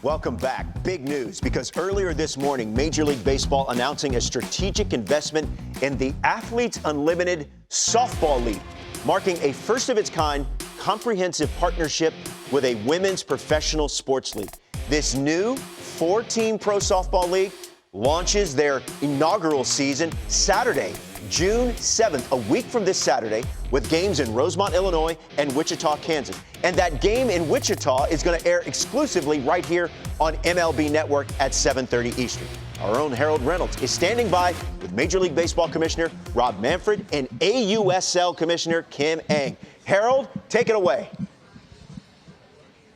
Welcome back. Big news, because earlier this morning, Major League Baseball announcing a strategic investment in the Athletes Unlimited Softball League, marking a first-of-its-kind comprehensive partnership with a women's professional sports league. This new 4-team pro softball league launches their inaugural season Saturday, June 7th, a week from this Saturday, with games in Rosemont, Illinois, and Wichita, Kansas. And that game in Wichita is going to air exclusively right here on MLB Network at 7:30 Eastern. Our own Harold Reynolds is standing by with Major League Baseball Commissioner Rob Manfred and AUSL Commissioner Kim Ng. Harold, take it away.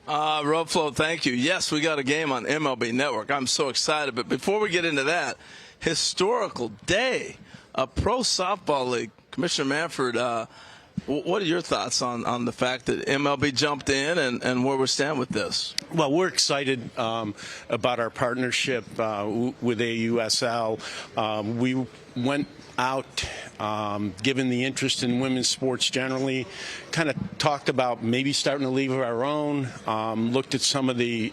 Rob Flo, thank you. Yes, we got a game on MLB Network. I'm so excited. But before we get into that, historical day, a pro softball league. Commissioner Manfred, what are your thoughts on the fact that MLB jumped in and where we stand with this? Well, we're excited about our partnership with AUSL. We went out, given the interest in women's sports generally, kind of talked about maybe starting a league of our own, looked at some of the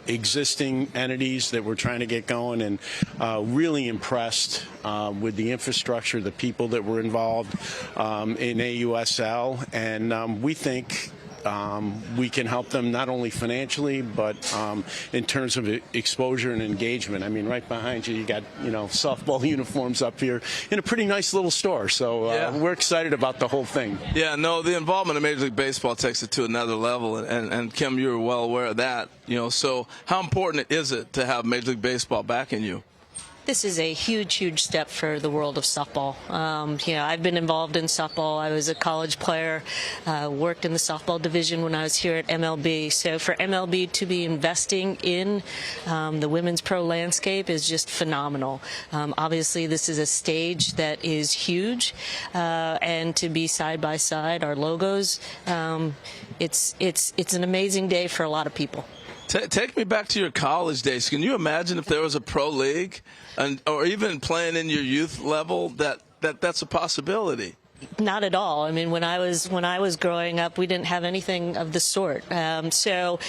existing entities that we're trying to get going, and really impressed with the infrastructure, the people that were involved in AUSL, and we think we can help them not only financially, but in terms of exposure and engagement. I mean, right behind you, you got, softball uniforms up here in a pretty nice little store. So we're excited about the whole thing. Yeah, no, the involvement in Major League Baseball takes it to another level. And Kim, you're well aware of that. So how important is it to have Major League Baseball backing you? This is a huge, huge step for the world of softball. I've been involved in softball. I was a college player, worked in the softball division when I was here at MLB. So for MLB to be investing in the women's pro landscape is just phenomenal. Obviously, this is a stage that is huge, and to be side by side, our logos, it's an amazing day for a lot of people. Take me back to your college days. Can you imagine if there was a pro league, or even playing in your youth level, that's a possibility? Not at all. I mean, when I was growing up, we didn't have anything of the sort. So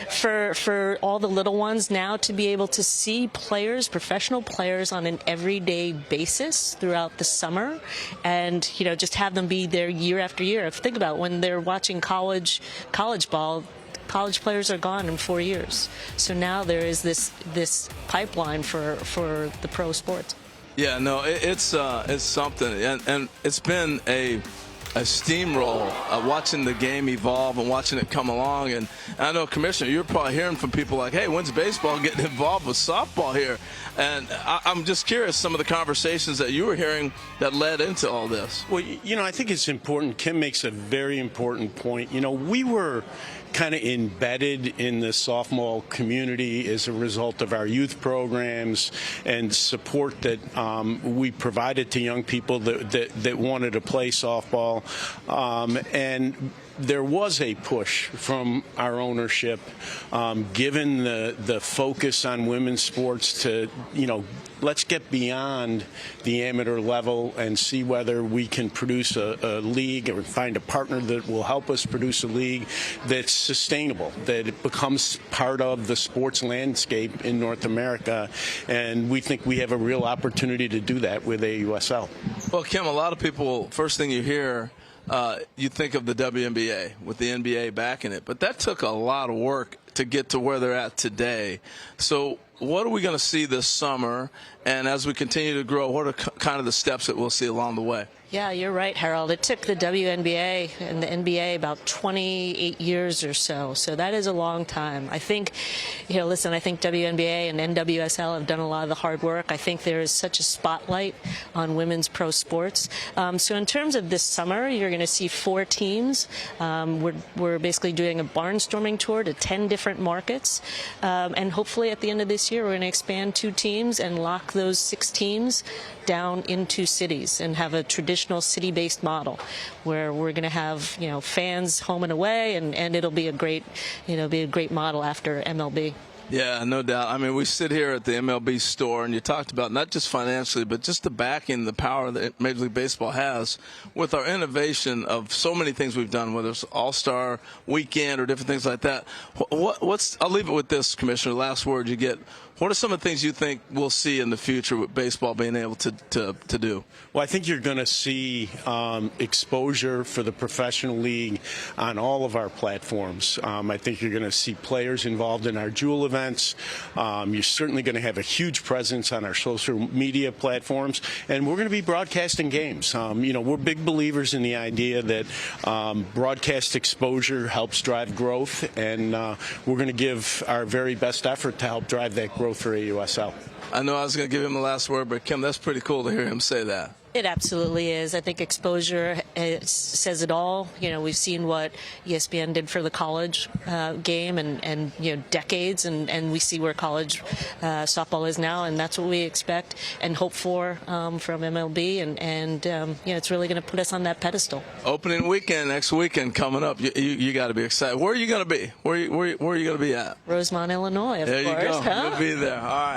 for all the little ones now to be able to see players, professional players, on an everyday basis throughout the summer, and just have them be there year after year. Think about when they're watching college ball. College players are gone in 4 years. So now there is this pipeline for the pro sports. Yeah, no, it's something, and it's been a steamroll watching the game evolve and watching it come along. And I know, Commissioner, you're probably hearing from people like, hey, when's baseball getting involved with softball here? And I'm just curious, some of the conversations that you were hearing that led into all this. Well, I think it's important. Kim makes a very important point. We were kind of embedded in the softball community as a result of our youth programs and support that we provided to young people that wanted to play softball. And there was a push from our ownership, given the focus on women's sports, to, let's get beyond the amateur level and see whether we can produce a league or find a partner that will help us produce a league that's sustainable, that it becomes part of the sports landscape in North America. And we think we have a real opportunity to do that with AUSL. Well, Kim, a lot of people, first thing you hear, you think of the WNBA with the NBA backing it, but that took a lot of work to get to where they're at today. So what are we going to see this summer? And as we continue to grow, what are kind of the steps that we'll see along the way? Yeah, you're right, Harold. It took the WNBA and the NBA about 28 years or so. So that is a long time. I think, listen, I think WNBA and NWSL have done a lot of the hard work. I think there is such a spotlight on women's pro sports. So in terms of this summer, you're going to see 4 teams. We're basically doing a barnstorming tour to 10 different markets. And hopefully at the end of this year, we're going to expand 2 teams and lock those 6 teams down into cities and have a traditional city-based model where we're going to have, fans home and away, and it'll be a great, model after MLB. Yeah, no doubt. I mean, we sit here at the MLB store, and you talked about not just financially, but just the backing, the power that Major League Baseball has with our innovation of so many things we've done, whether it's All-Star Weekend or different things like that. I'll leave it with this, Commissioner. Last word you get. What are some of the things you think we'll see in the future with baseball being able to do? Well, I think you're going to see exposure for the professional league on all of our platforms. I think you're going to see players involved in our Jewel events. You're certainly going to have a huge presence on our social media platforms, and we're going to be broadcasting games. We're big believers in the idea that broadcast exposure helps drive growth, and we're going to give our very best effort to help drive that growth for AUSL. I know I was going to give him the last word, but Kim, that's pretty cool to hear him say that. It absolutely is. I think exposure says it all. We've seen what ESPN did for the college game and decades, and we see where college softball is now, and that's what we expect and hope for from MLB, and it's really going to put us on that pedestal. Opening weekend next weekend coming up. You got to be excited. Where are you going to be? Where are you going to be at? Rosemont, Illinois, of course. There you go. Huh? You'll be there. All right.